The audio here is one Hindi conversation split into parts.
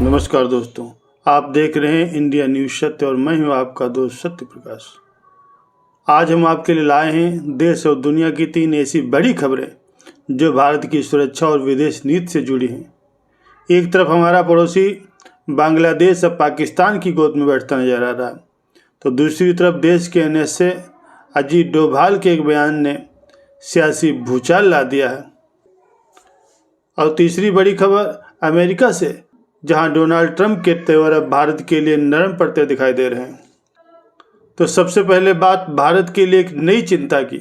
नमस्कार दोस्तों, आप देख रहे हैं इंडिया न्यूज़ सत्य और मैं हूं आपका दोस्त सत्य प्रकाश। आज हम आपके लिए लाए हैं देश और दुनिया की 3 ऐसी बड़ी खबरें जो भारत की सुरक्षा और विदेश नीति से जुड़ी हैं। एक तरफ हमारा पड़ोसी बांग्लादेश अब पाकिस्तान की गोद में बैठता नजर आ रहा है, तो दूसरी तरफ देश के NSA अजीत डोभाल के एक बयान ने सियासी भूचाल ला दिया है। और तीसरी बड़ी खबर अमेरिका से, जहां डोनाल्ड ट्रंप के तेवर अब भारत के लिए नरम पड़ते दिखाई दे रहे हैं। तो सबसे पहले बात भारत के लिए एक नई चिंता की।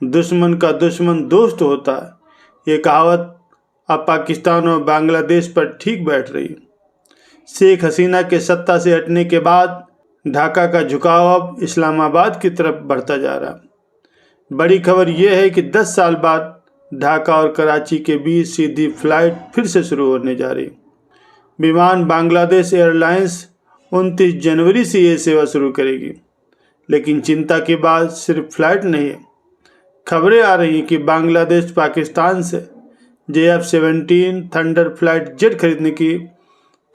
दुश्मन का दुश्मन दोस्त होता है, ये कहावत अब पाकिस्तान और बांग्लादेश पर ठीक बैठ रही है। शेख हसीना के सत्ता से हटने के बाद ढाका का झुकाव अब इस्लामाबाद की तरफ बढ़ता जा रहा है। बड़ी खबर यह है कि 10 साल बाद ढाका और कराची के बीच सीधी फ्लाइट फिर से शुरू होने जा रही है। विमान बांग्लादेश एयरलाइंस 29 जनवरी से ये सेवा शुरू करेगी। लेकिन चिंता की बात सिर्फ फ्लाइट नहीं है। खबरें आ रही हैं कि बांग्लादेश पाकिस्तान से JF-17 थंडर फ्लाइट जेट खरीदने की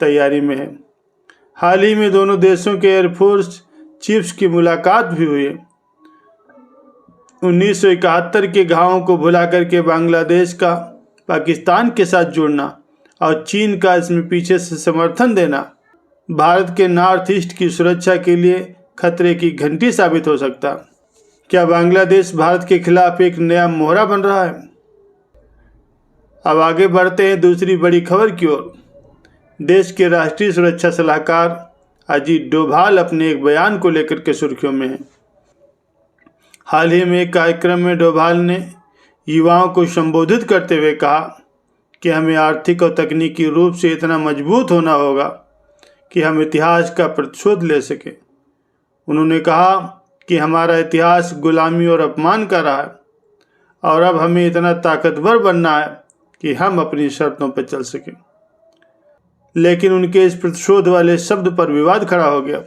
तैयारी में है। हाल ही में दोनों देशों के एयरफोर्स चीफ्स की मुलाकात भी हुई है। 1971 के घावों को भुला करके बांग्लादेश का पाकिस्तान के साथ जुड़ना और चीन का इसमें पीछे से समर्थन देना भारत के नॉर्थ ईस्ट की सुरक्षा के लिए खतरे की घंटी साबित हो सकता। क्या बांग्लादेश भारत के खिलाफ एक नया मोहरा बन रहा है? अब आगे बढ़ते हैं दूसरी बड़ी खबर की ओर। देश के राष्ट्रीय सुरक्षा सलाहकार अजीत डोभाल अपने एक बयान को लेकर के सुर्खियों में हैं। हाल ही में एक कार्यक्रम में डोभाल ने युवाओं को संबोधित करते हुए कहा कि हमें आर्थिक और तकनीकी रूप से इतना मजबूत होना होगा कि हम इतिहास का प्रतिशोध ले सकें। उन्होंने कहा कि हमारा इतिहास गुलामी और अपमान का रहा है और अब हमें इतना ताकतवर बनना है कि हम अपनी शर्तों पर चल सकें। लेकिन उनके इस प्रतिशोध वाले शब्द पर विवाद खड़ा हो गया।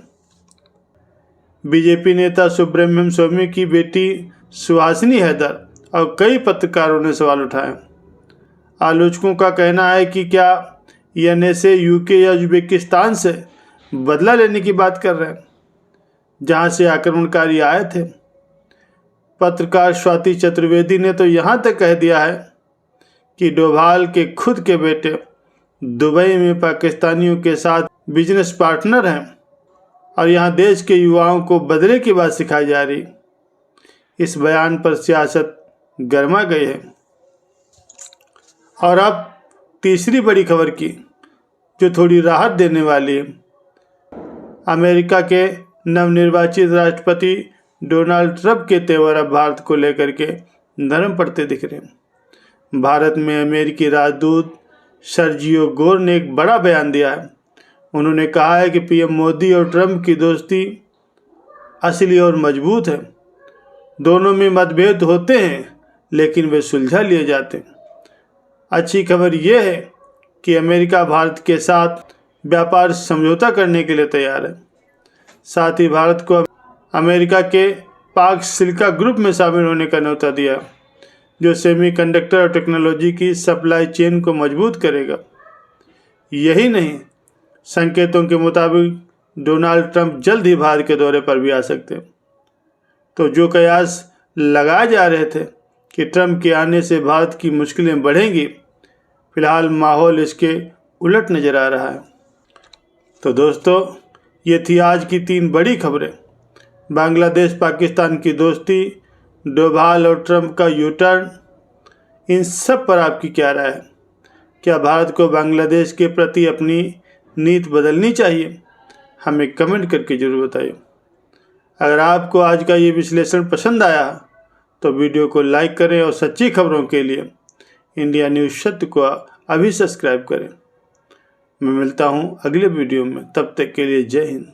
बीजेपी नेता सुब्रमण्यम स्वामी की बेटी सुहासिनी हैदर और कई पत्रकारों ने सवाल उठाए। आलोचकों का कहना है कि क्या NSA UK या उज्बेकिस्तान से बदला लेने की बात कर रहे हैं, जहां से आक्रमणकारी आए थे। पत्रकार स्वाति चतुर्वेदी ने तो यहां तक कह दिया है कि डोभाल के खुद के बेटे दुबई में पाकिस्तानियों के साथ बिजनेस पार्टनर हैं और यहां देश के युवाओं को बदले की बात सिखाई जा रही। इस बयान पर सियासत गर्मा गई है। और अब तीसरी बड़ी खबर की, जो थोड़ी राहत देने वाली है। अमेरिका के नवनिर्वाचित राष्ट्रपति डोनाल्ड ट्रंप के तेवर अब भारत को लेकर के नरम पड़ते दिख रहे हैं। भारत में अमेरिकी राजदूत सर्जियो गोर ने एक बड़ा बयान दिया है। उन्होंने कहा है कि PM मोदी और ट्रंप की दोस्ती असली और मजबूत है। दोनों में मतभेद होते हैं, लेकिन वे सुलझा लिए जाते हैं। अच्छी खबर यह है कि अमेरिका भारत के साथ व्यापार समझौता करने के लिए तैयार है। साथ ही भारत को अमेरिका के पाक सिलिका ग्रुप में शामिल होने का न्योता दिया, जो सेमीकंडक्टर और टेक्नोलॉजी की सप्लाई चेन को मजबूत करेगा। यही नहीं, संकेतों के मुताबिक डोनाल्ड ट्रंप जल्द ही भारत के दौरे पर भी आ सकते हैं। तो जो कयास लगाए जा रहे थे कि ट्रंप के आने से भारत की मुश्किलें बढ़ेंगी, फिलहाल माहौल इसके उलट नज़र आ रहा है। तो दोस्तों, ये थी आज की 3 बड़ी खबरें। बांग्लादेश पाकिस्तान की दोस्ती, डोभाल और ट्रंप का यूटर्न, इन सब पर आपकी क्या राय है? क्या भारत को बांग्लादेश के प्रति अपनी नीति बदलनी चाहिए? हमें कमेंट करके जरूर बताइए। अगर आपको आज का ये विश्लेषण पसंद आया तो वीडियो को लाइक करें और सच्ची खबरों के लिए इंडिया न्यूज़ सत्य को अभी सब्सक्राइब करें। मैं मिलता हूँ अगले वीडियो में, तब तक के लिए जय हिंद।